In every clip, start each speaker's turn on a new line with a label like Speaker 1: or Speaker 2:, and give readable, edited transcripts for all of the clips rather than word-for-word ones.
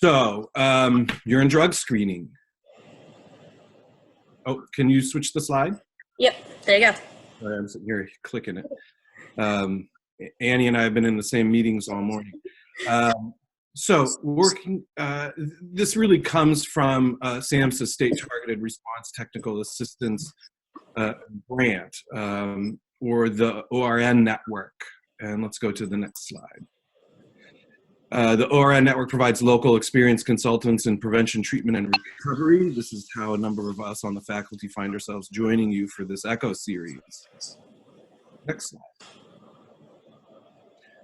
Speaker 1: So, urine drug screening. Oh, can you switch the slide?
Speaker 2: Yep, there you go.
Speaker 1: I'm sitting here clicking it. Annie and I have been in the same meetings all morning. This really comes from SAMHSA's State Targeted Response Technical Assistance Grant, or the ORN network. And let's go to the next slide. The ORN network provides local experienced consultants in prevention, treatment, and recovery. This is how a number of us on the faculty find ourselves joining you for this ECHO series. Next slide.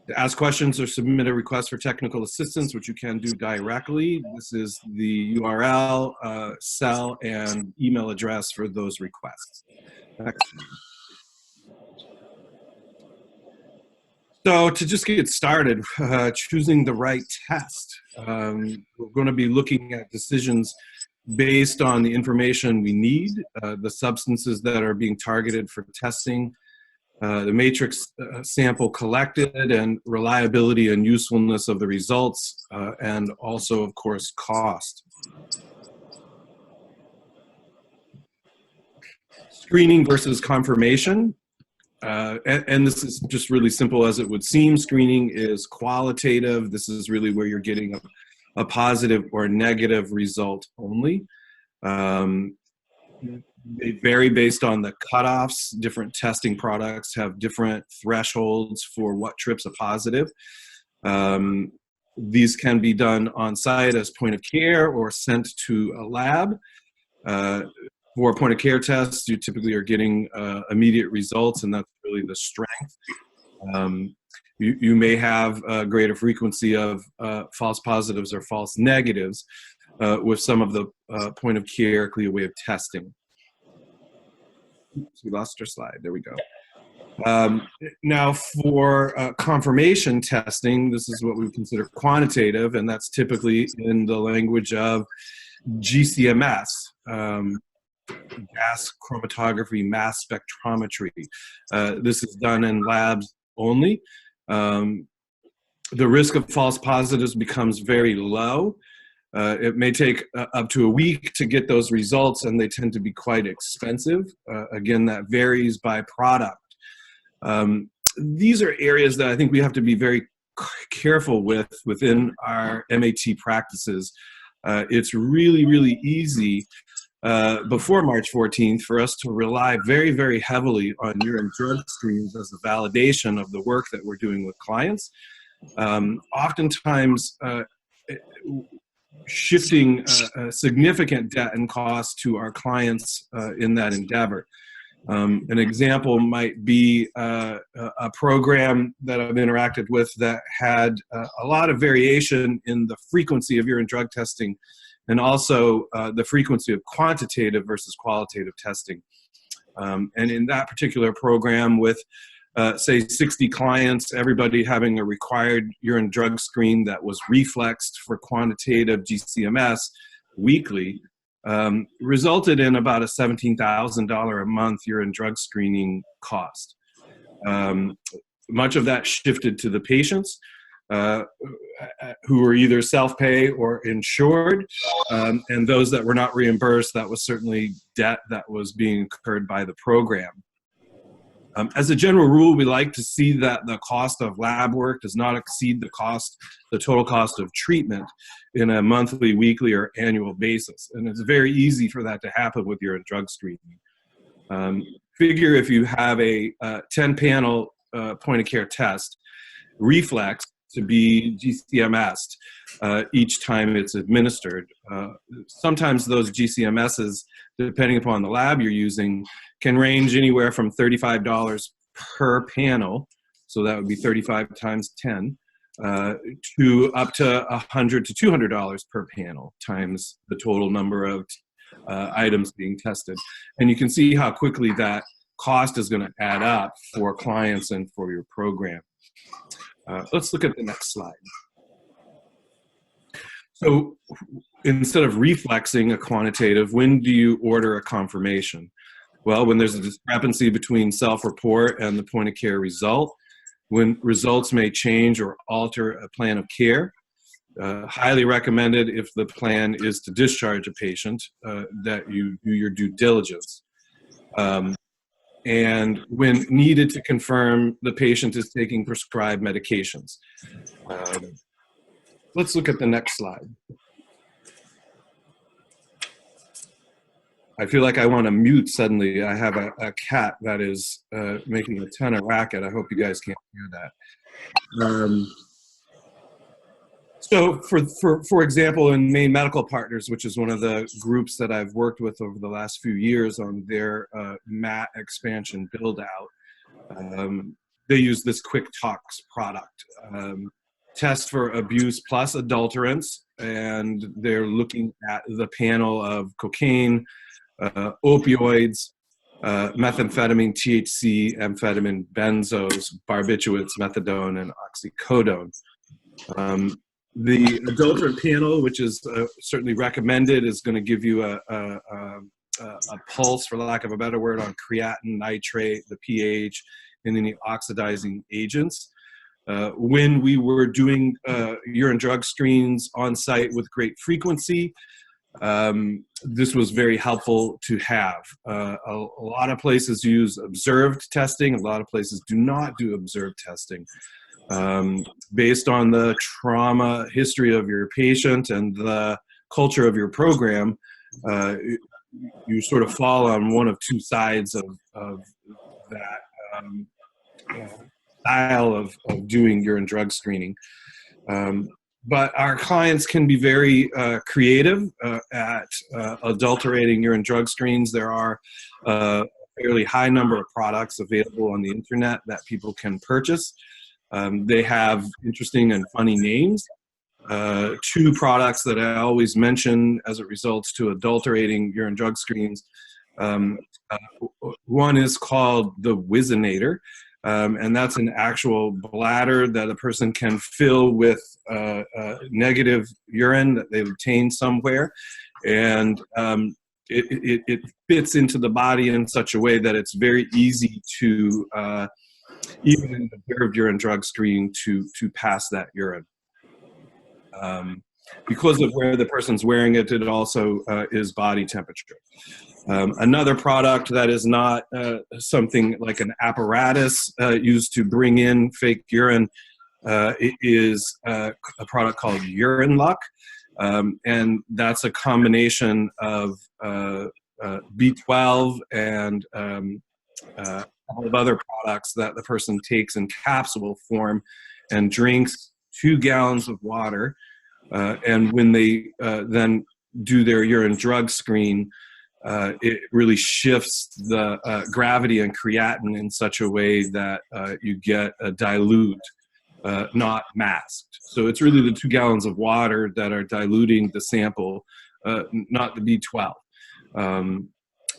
Speaker 1: To ask questions or submit a request for technical assistance, which you can do directly, this is the URL, cell, and email address for those requests. Next. So to just get started, choosing the right test, we're going to be looking at decisions based on the information we need, the substances that are being targeted for testing, the matrix sample collected, and reliability and usefulness of the results, and also, of course, cost. Screening versus confirmation. And this is just really simple as it would seem. Screening is qualitative. This is really where you're getting a positive or negative result only. They vary based on the cutoffs. Different testing products have different thresholds for what trips a positive. These can be done on site as point of care or sent to a lab. For point of care tests, you typically are getting immediate results, and that's really the strength. You may have a greater frequency of false positives or false negatives with some of the point of care CLIA wave testing. Oops, we lost our slide. There we go. Now for confirmation testing, this is what we consider quantitative, and that's typically in the language of GCMS. Gas chromatography, mass spectrometry. This is done in labs only. The risk of false positives becomes very low. It may take up to a week to get those results, and they tend to be quite expensive. Again, that varies by product. These are areas that I think we have to be very careful with within our MAT practices. It's really, really easy before March 14th for us to rely very, very heavily on urine drug screens as a validation of the work that we're doing with clients. Oftentimes, shifting a significant debt and cost to our clients in that endeavor. An example might be a program that I've interacted with that had a lot of variation in the frequency of urine drug testing, and also the frequency of quantitative versus qualitative testing. And in that particular program with, say, 60 clients, everybody having a required urine drug screen that was reflexed for quantitative GCMS weekly, resulted in about a $17,000 a month urine drug screening cost. Much of that shifted to the patients, who were either self-pay or insured, and those that were not reimbursed, that was certainly debt that was being incurred by the program. As a general rule, we like to see that the cost of lab work does not exceed the total cost of treatment in a monthly, weekly, or annual basis. And it's very easy for that to happen with your drug screening. Figure if you have a 10-panel point of care test, reflex, to be GCMS'd each time it's administered. Sometimes those GCMSs, depending upon the lab you're using, can range anywhere from $35 per panel, so that would be 35 times 10, to up to $100 to $200 per panel times the total number of items being tested. And you can see how quickly that cost is going to add up for clients and for your program. Let's look at the next slide. So instead of reflexing a quantitative, when do you order a confirmation? Well, when there's a discrepancy between self-report and the point of care result, when results may change or alter a plan of care, Highly recommended if the plan is to discharge a patient that you do your due diligence. And when needed to confirm the patient is taking prescribed medications. Let's look at the next slide. I feel like I want to mute suddenly. I have a cat that is making a ton of racket. I hope you guys can't hear that. So for example, in Maine Medical Partners, which is one of the groups that I've worked with over the last few years on their MAT expansion build out, they use this Quick Tox product. Test for abuse plus adulterants, and they're looking at the panel of cocaine, opioids, methamphetamine, THC, amphetamine, benzos, barbiturates, methadone, and oxycodone. The adulterant panel, which is certainly recommended, is going to give you a pulse, for lack of a better word, on creatinine, nitrate, the pH, and any oxidizing agents. When we were doing urine drug screens on site with great frequency, this was very helpful to have. A lot of places use observed testing. A lot of places do not do observed testing. Based on the trauma history of your patient and the culture of your program, you sort of fall on one of two sides of that style of doing urine drug screening. But our clients can be very creative at adulterating urine drug screens. There are a fairly high number of products available on the internet that people can purchase. They have interesting and funny names. Two products that I always mention as it results to adulterating urine drug screens. One is called the Whizzinator, and that's an actual bladder that a person can fill with negative urine that they've obtained somewhere, and it fits into the body in such a way that it's very easy to even in the observed urine drug screen to pass that urine. Because of where the person's wearing it, it also is body temperature. Another product that is not something like an apparatus used to bring in fake urine is a product called Urine Luck. And that's a combination of B12 and all of other products that the person takes in capsule form and drinks 2 gallons of water. And when they then do their urine drug screen, it really shifts the gravity and creatinine in such a way that you get a dilute, not masked. So it's really the 2 gallons of water that are diluting the sample, not the B12.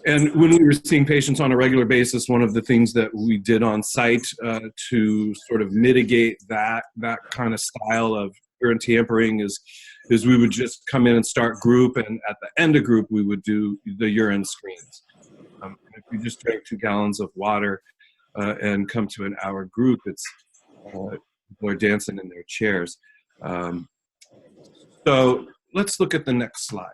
Speaker 1: And when we were seeing patients on a regular basis, one of the things that we did on site to sort of mitigate that kind of style of urine tampering is we would just come in and start group, and at the end of group, we would do the urine screens. If you just drank 2 gallons of water and come to an hour group, it's people are dancing in their chairs. So let's look at the next slide.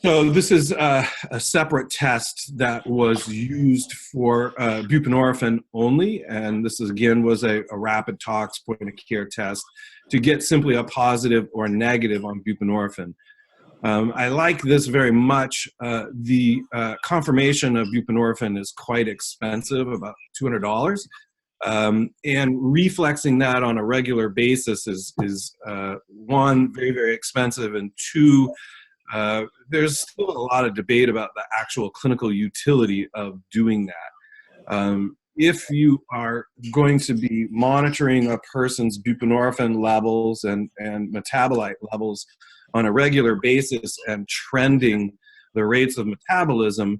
Speaker 1: So this is a separate test that was used for buprenorphine only, and this is, again, was a rapid tox point of care test to get simply a positive or negative on buprenorphine. I like this very much. The confirmation of buprenorphine is quite expensive, about $200. And reflexing that on a regular basis is one, very, very expensive, and two, there's still a lot of debate about the actual clinical utility of doing that. If you are going to be monitoring a person's buprenorphine levels and metabolite levels on a regular basis and trending the rates of metabolism,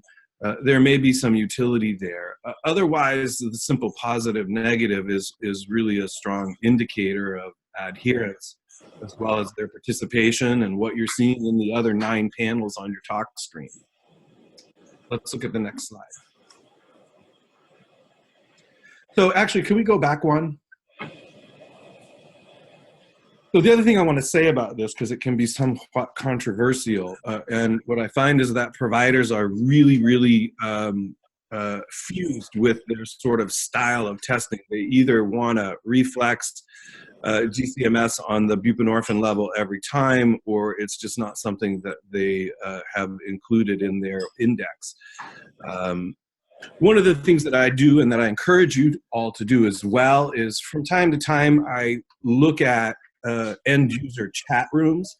Speaker 1: there may be some utility there. Otherwise, the simple positive negative is really a strong indicator of adherence, as well as their participation and what you're seeing in the other 9 panels on your tox screen. Let's look at the next slide. So actually, can we go back one? So the other thing I want to say about this, because it can be somewhat controversial, and what I find is that providers are really, really fused with their sort of style of testing. They either want to reflex GCMS on the buprenorphine level every time, or it's just not something that they have included in their index. One of the things that I do and that I encourage you all to do as well is from time to time I look at end user chat rooms.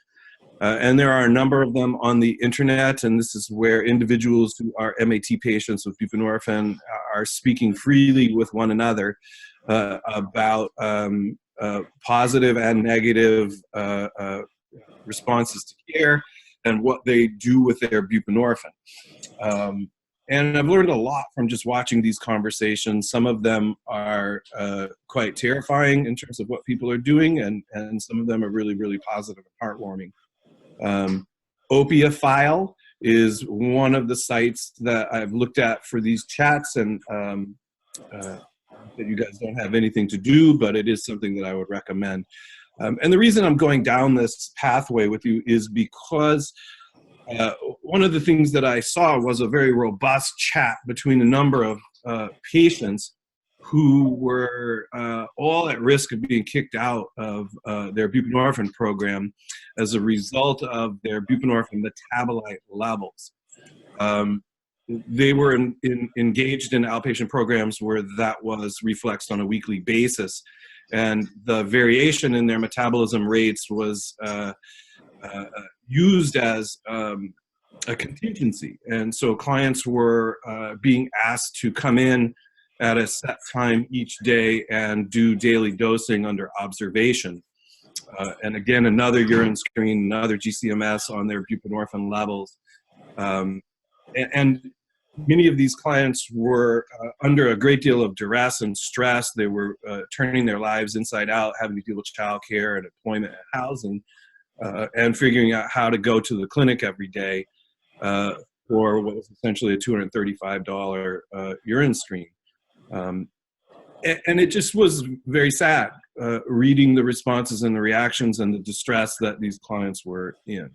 Speaker 1: And there are a number of them on the internet, and this is where individuals who are MAT patients with buprenorphine are speaking freely with one another about positive and negative responses to care and what they do with their buprenorphine. And I've learned a lot from just watching these conversations. Some of them are quite terrifying in terms of what people are doing, and some of them are really, really positive and heartwarming. Opiophile is one of the sites that I've looked at for these chats, and that you guys don't have anything to do, but it is something that I would recommend. And the reason I'm going down this pathway with you is because one of the things that I saw was a very robust chat between a number of patients who were all at risk of being kicked out of their buprenorphine program as a result of their buprenorphine metabolite levels. They were engaged in outpatient programs where that was reflexed on a weekly basis, and the variation in their metabolism rates was used as a contingency. And so clients were being asked to come in at a set time each day and do daily dosing under observation. And again, another urine screen, another GCMS on their buprenorphine levels. And many of these clients were under a great deal of duress and stress. They were turning their lives inside out, having to deal with childcare and employment and housing, and figuring out how to go to the clinic every day for what was essentially a $235 urine screen. And it just was very sad reading the responses and the reactions and the distress that these clients were in,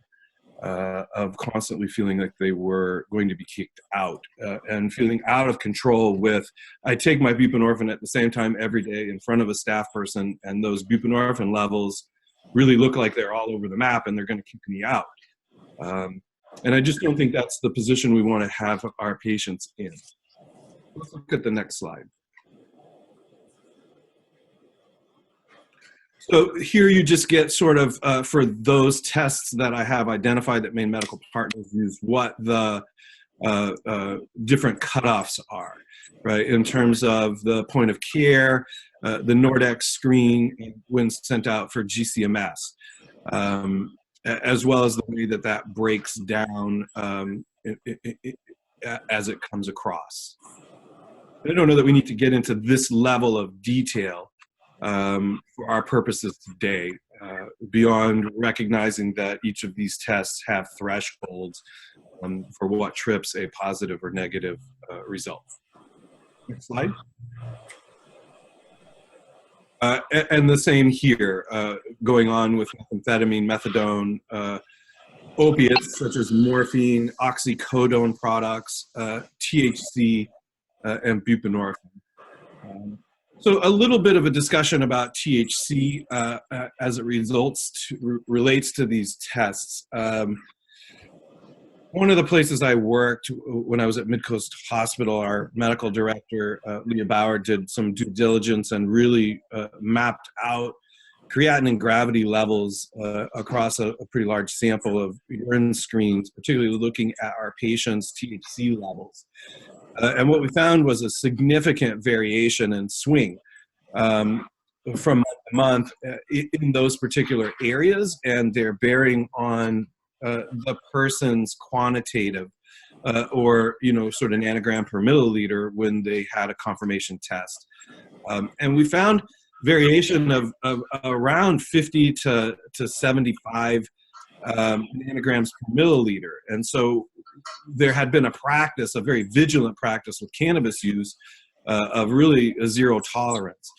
Speaker 1: of constantly feeling like they were going to be kicked out and feeling out of control with, I take my buprenorphine at the same time every day in front of a staff person, and those buprenorphine levels really look like they're all over the map and they're going to kick me out. And I just don't think that's the position we want to have our patients in. Let's look at the next slide. So here you just get sort of, for those tests that I have identified that Maine Medical Partners use, what the different cutoffs are, right, in terms of the point of care, the Nordex screen when sent out for GCMS, as well as the way that that breaks down as it comes across. I don't know that we need to get into this level of detail for our purposes today, beyond recognizing that each of these tests have thresholds for what trips a positive or negative result. Next slide. And the same here, going on with methamphetamine, methadone, opiates such as morphine, oxycodone products, THC, and buprenorphine. So a little bit of a discussion about THC as it relates to these tests. One of the places I worked when I was at Midcoast Hospital, our medical director, Leah Bauer, did some due diligence and really mapped out creatinine gravity levels across a pretty large sample of urine screens, particularly looking at our patients' THC levels. And what we found was a significant variation and swing from month to month in those particular areas, and their bearing on the person's quantitative or, sort of nanogram per milliliter when they had a confirmation test. And we found variation of around 50 to 75 nanograms per milliliter. And so there had been a practice, a very vigilant practice with cannabis use of really a zero tolerance.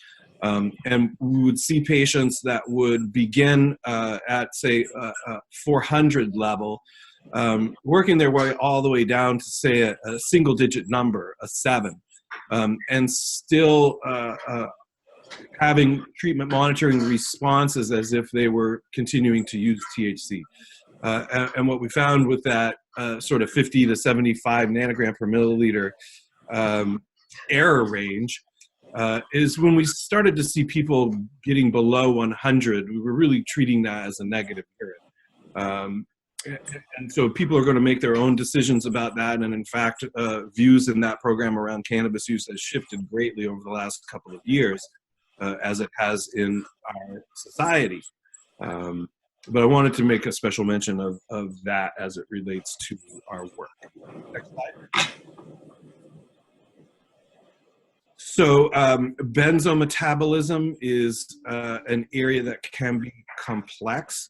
Speaker 1: And we would see patients that would begin at, say, 400 level, working their way all the way down to, say, a single-digit number, a 7, and still having treatment monitoring responses as if they were continuing to use THC. And what we found with that sort of 50 to 75 nanogram per milliliter error range is when we started to see people getting below 100, we were really treating that as a negative urine. And so people are going to make their own decisions about that. And in fact, views in that program around cannabis use has shifted greatly over the last couple of years, as it has in our society. But I wanted to make a special mention of that as it relates to our work. Next slide. So benzo metabolism is an area that can be complex,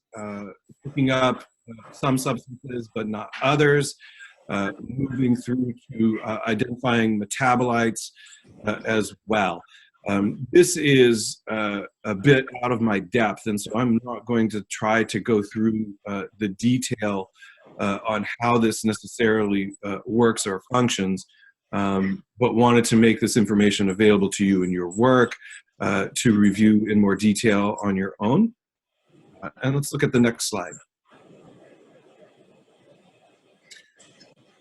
Speaker 1: picking up some substances but not others, moving through to identifying metabolites as well. This is a bit out of my depth, and so I'm not going to try to go through the detail on how this necessarily works or functions, but wanted to make this information available to you in your work to review in more detail on your own. And let's look at the next slide.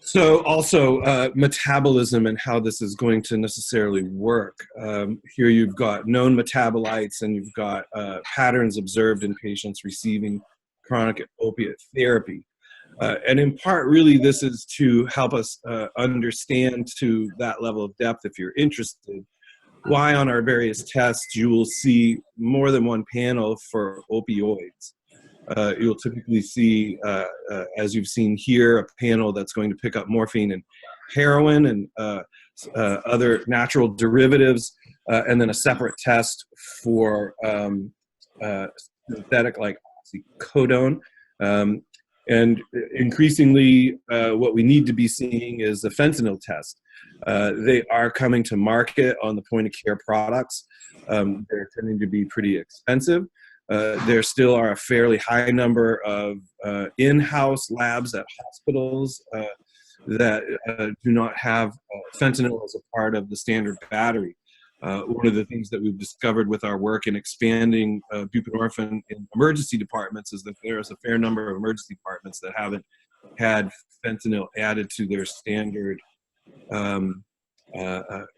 Speaker 1: So also metabolism and how this is going to necessarily work. Here you've got known metabolites and you've got patterns observed in patients receiving chronic opiate therapy. And in part, really, this is to help us understand to that level of depth, if you're interested, why on our various tests you will see more than one panel for opioids. You'll typically see, as you've seen here, a panel that's going to pick up morphine and heroin and other natural derivatives, and then a separate test for synthetic like oxycodone. And increasingly, what we need to be seeing is the fentanyl test. They are coming to market on the point-of-care products. They're tending to be pretty expensive. There still are a fairly high number of in-house labs at hospitals that do not have fentanyl as a part of the standard battery. One of the things that we've discovered with our work in expanding buprenorphine in emergency departments is that there's a fair number of emergency departments that haven't had fentanyl added to their standard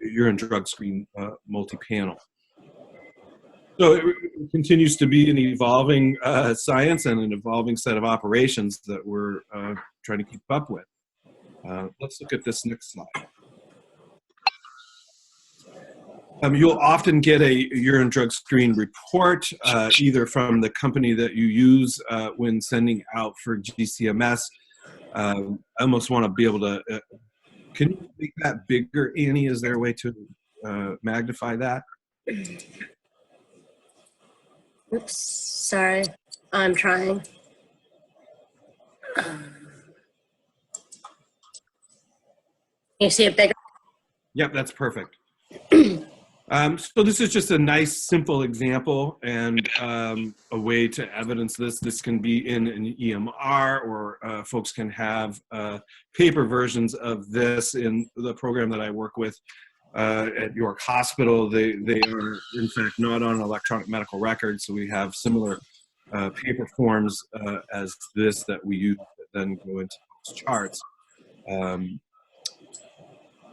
Speaker 1: urine drug screen multi-panel. So it continues to be an evolving science and an evolving set of operations that we're trying to keep up with. Let's look at this next slide. You'll often get a urine drug screen report, either from the company that you use when sending out for GCMS. I almost want to be able to, can you make that bigger, Annie? Is there a way to magnify that?
Speaker 2: Oops, sorry. I'm trying. You see it bigger?
Speaker 1: Yep, that's perfect. So this is just a nice, simple example and a way to evidence this. This can be in an EMR, or folks can have paper versions of this in the program that I work with at York Hospital. They are, in fact, not on electronic medical records, so we have similar paper forms as this that we use that then go into those charts.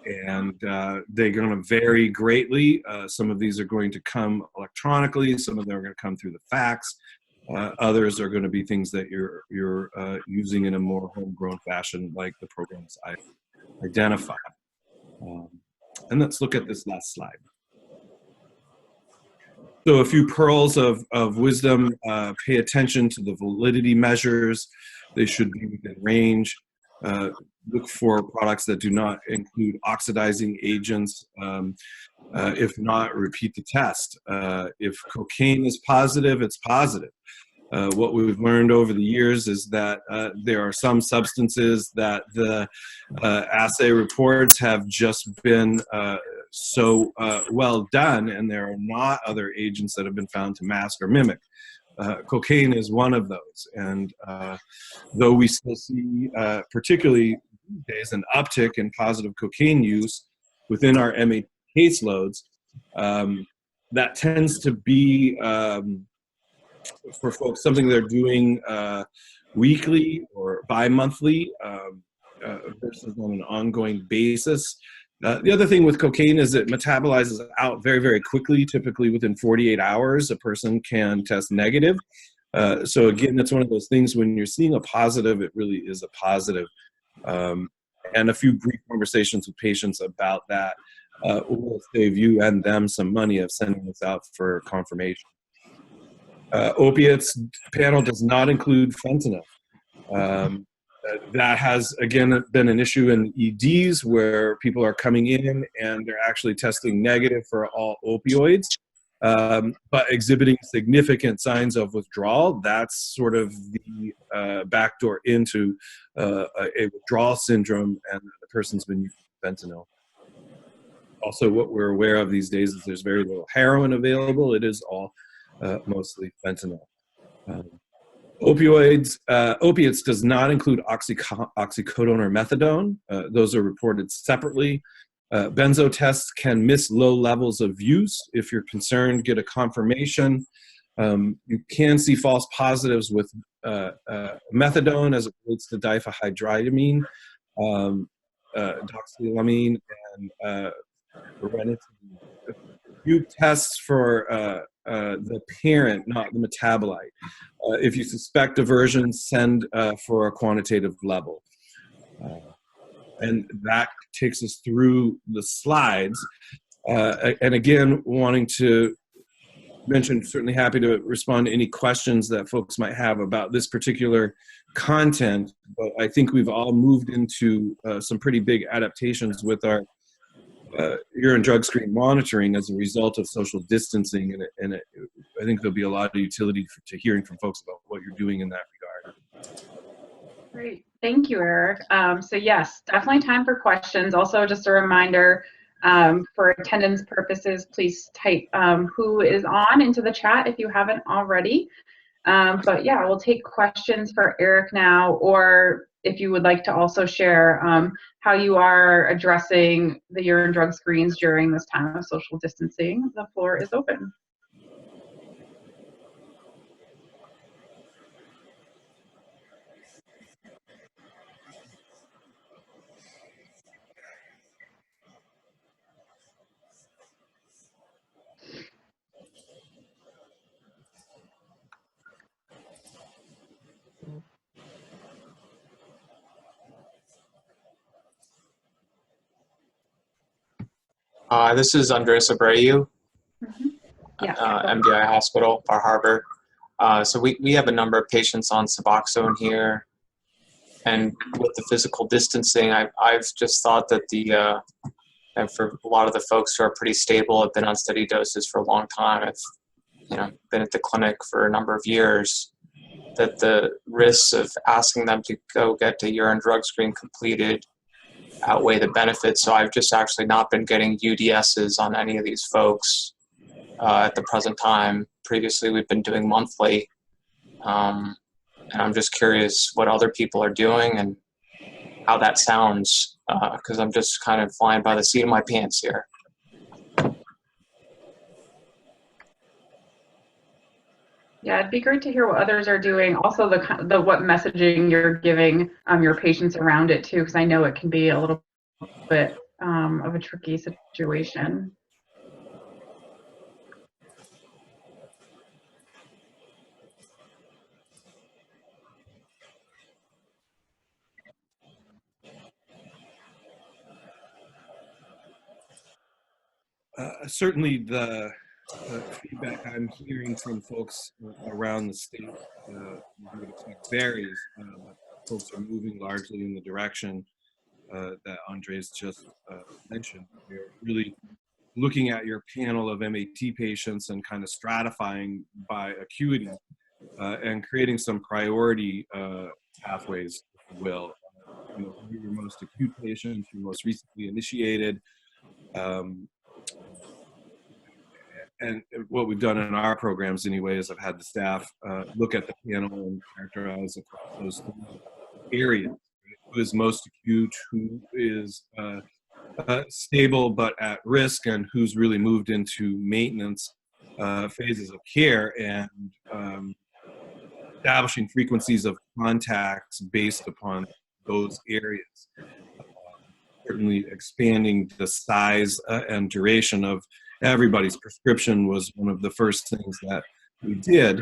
Speaker 1: And they're going to vary greatly. Some of these are going to come electronically. Some of them are going to come through the fax. Others are going to be things that you're using in a more homegrown fashion, like the programs I identified. And let's look at this last slide. So a few pearls of wisdom. Pay attention to the validity measures. They should be within range. Look for products that do not include oxidizing agents. If not, repeat the test. If cocaine is positive, it's positive. What we've learned over the years is that there are some substances that the assay reports have just been so well done, and there are not other agents that have been found to mask or mimic. Cocaine is one of those, and though we still see, particularly these days, an uptick in positive cocaine use within our MAT caseloads, that tends to be, for folks, something they're doing weekly or bi-monthly versus on an ongoing basis. The other thing with cocaine is it metabolizes out very, very quickly. Typically within 48 hours, a person can test negative. So again, that's one of those things when you're seeing a positive, it really is a positive. And a few brief conversations with patients about that will save you and them some money of sending this out for confirmation. Opiates panel does not include fentanyl. That has, again, been an issue in EDs where people are coming in and they're actually testing negative for all opioids, but exhibiting significant signs of withdrawal. That's sort of the backdoor into a withdrawal syndrome, and the person's been using fentanyl. Also, what we're aware of these days is there's very little heroin available. It is all mostly fentanyl. Opiates does not include oxycodone or methadone. Those are reported separately. Benzo tests can miss low levels of use. If you're concerned, get a confirmation. You can see false positives with methadone as it relates to diphenhydramine, doxylamine, and ranitidine. You test for the parent, not the metabolite. If you suspect diversion, send for a quantitative level. And that takes us through the slides. And again, wanting to mention, certainly happy to respond to any questions that folks might have about this particular content, but I think we've all moved into some pretty big adaptations with our urine drug screen monitoring as a result of social distancing, and I think there'll be a lot of utility to hearing from folks about what you're doing in that regard.
Speaker 3: Great, thank you, Eric. So yes, definitely time for questions. Also, just a reminder, for attendance purposes, please type who is on into the chat if you haven't already. But yeah, we'll take questions for Eric now, or if you would like to also share how you are addressing the urine drug screens during this time of social distancing, the floor is open.
Speaker 4: This is Andres Abreu,
Speaker 3: Yeah.
Speaker 4: MDI Hospital, Bar Harbor. So we have a number of patients on Suboxone here, and with the physical distancing, I've just thought that and for a lot of the folks who are pretty stable, have been on steady doses for a long time, have been at the clinic for a number of years, that the risks of asking them to go get a urine drug screen completed outweigh the benefits. So I've just actually not been getting UDSs on any of these folks at the present time. Previously, we've been doing monthly. And I'm just curious what other people are doing and how that sounds, because I'm just kind of flying by the seat of my pants here.
Speaker 3: Yeah, it'd be great to hear what others are doing. Also, the what messaging you're giving your patients around it too, because I know it can be a little bit of a tricky situation.
Speaker 1: Certainly the feedback I'm hearing from folks around the state, you would expect varies. Folks are moving largely in the direction that Andres just mentioned. You're really looking at your panel of MAT patients and kind of stratifying by acuity and creating some priority pathways, if you will. Your most acute patients, your most recently initiated, and what we've done in our programs anyway is I've had the staff look at the panel and characterize across those three areas. Who is most acute, who is stable but at risk, and who's really moved into maintenance phases of care, and establishing frequencies of contacts based upon those areas. Certainly expanding the size and duration of everybody's prescription was one of the first things that we did,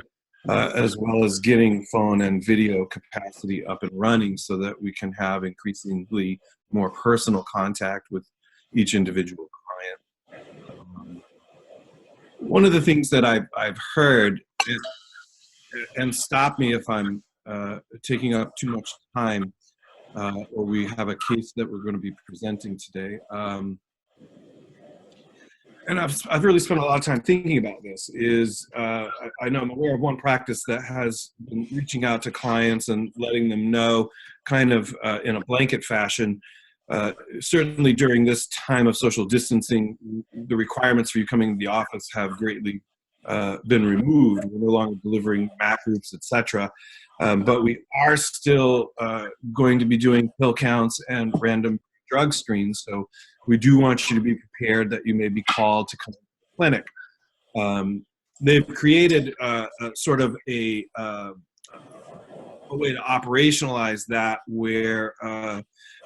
Speaker 1: as well as getting phone and video capacity up and running so that we can have increasingly more personal contact with each individual client. One of the things that I've heard is, and stop me if I'm taking up too much time, or we have a case that we're going to be presenting today. And I've really spent a lot of time thinking about this, is I know I'm aware of one practice that has been reaching out to clients and letting them know kind of in a blanket fashion, certainly during this time of social distancing, the requirements for you coming to the office have greatly been removed. We're no longer delivering MAC groups, etc. But we are still going to be doing pill counts and random drug screens. So we do want you to be prepared that you may be called to come to the clinic. They've created sort of a way to operationalize that, where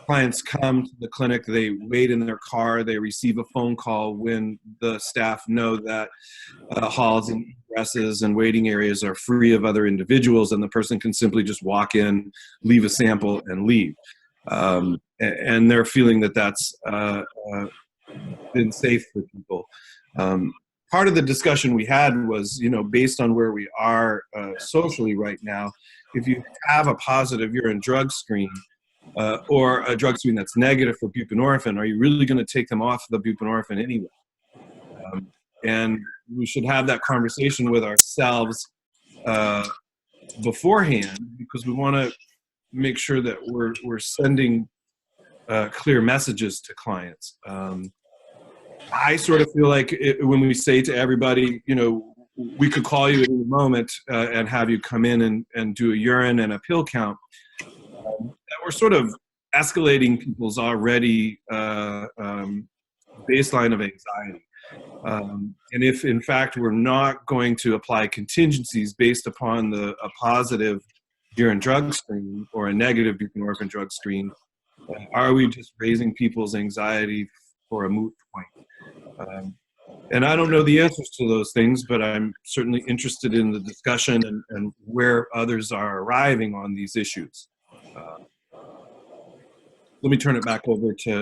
Speaker 1: clients come to the clinic, they wait in their car, they receive a phone call when the staff know that halls and egresses and waiting areas are free of other individuals, and the person can simply just walk in, leave a sample, and leave. And they're feeling that that's been safe for people. Part of the discussion we had was, based on where we are socially right now, if you have a positive urine drug screen or a drug screen that's negative for buprenorphine, are you really going to take them off the buprenorphine anyway? And we should have that conversation with ourselves beforehand, because we want to make sure that we're sending clear messages to clients. I sort of feel like when we say to everybody, we could call you at any moment and have you come in and do a urine and a pill count, that we're sort of escalating people's already baseline of anxiety. And if, in fact, we're not going to apply contingencies based upon a positive urine drug screen or a negative buprenorphine drug screen, are we just raising people's anxiety for a moot point? And I don't know the answers to those things, but I'm certainly interested in the discussion and where others are arriving on these issues. Let me turn it back over to